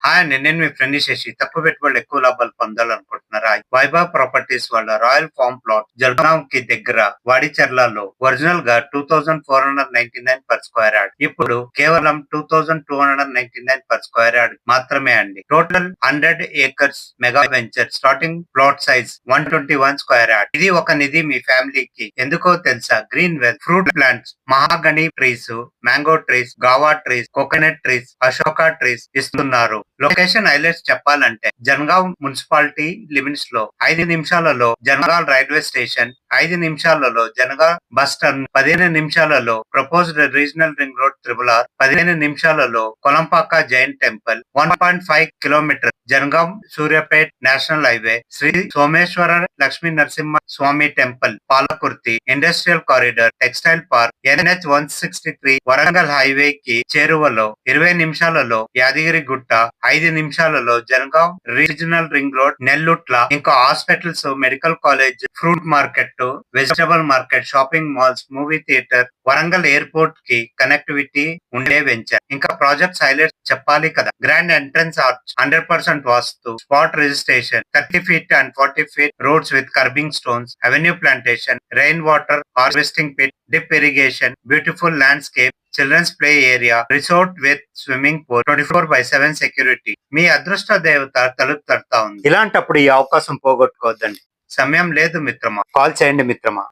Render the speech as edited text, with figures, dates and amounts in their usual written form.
Hi అండి. నేను మీ friend Shashi. తక్కువ పెట్టుబడులు ఎక్కువ లాభాలు పొందాలనుకుంటున్నారా? వైభవ్ ప్రాపర్టీస్ వాళ్ళ రాయల్ ఫార్మ్ ప్లాట్ జల్గాంకి దగ్గర వాడిచెర్లలో ఒరిజినల్ గా 2499 పర్ స్క్వేర్ యార్డ్. ఇప్పుడు కేవలం 2299 పర్ స్క్వేర్ యార్డ్ మాత్రమే అండి. Total 100 acres mega venture. Starting plot size 121 square yard. ఇది ఒక నిధి మీ ఫ్యామిలీకి. ఎందుకో తెలుసా? Green wealth, fruit plants, mahogany trees, mango trees, guava trees, coconut trees, Ashoka trees ఇస్తున్నారు. లొకేషన్ హైలైట్స్ చెప్పాలంటే జనగావ్ మున్సిపాలిటీ లిమిట్స్ లో 5 నిమిషాలలో జనగావ్ రైల్వే స్టేషన్, 5 నిమిషాలలో జనగావ్ బస్ స్టాండ్, 15 నిమిషాలలో proposed regional ring road RRR, 15 నిమిషాలలో Kolanpaka Jain temple, 1.5 kilometre Jangaon Suryapet national highway, Sri Someshwara Lakshmi Narasimha Swamy temple, Palakurthi, industrial corridor, textile park, NH 163 Warangal highway కి చేరువలో, 20 నిమిషాలలో యాదగిరి గుట్ట, 5 నిమిషాలలో Jangaon regional ring road Nellutla, ఇంకా hospitals, medical college, fruit market, vegetable market, shopping malls, movie theatre, Warangal airport కి connectivity ఉండే venture. ఇంకా projects highlights చెప్పాలి కదా. Grand entrance arch, 100% vastu, spot registration, 30 feet and 40 feet roads with curbing stones, avenue plantation, rain water harvesting pit, drip irrigation, beautiful landscape, children's play area, resort with swimming pool, 24/7 security. మీ అదృష్ట దేవత తలుపు తడతా ఉంది. ఇలాంటప్పుడు ఈ అవకాశం పోగొట్టుకోవద్దండి. సమయం లేదు మిత్రమా, కాల్ చేయండి మిత్రమా.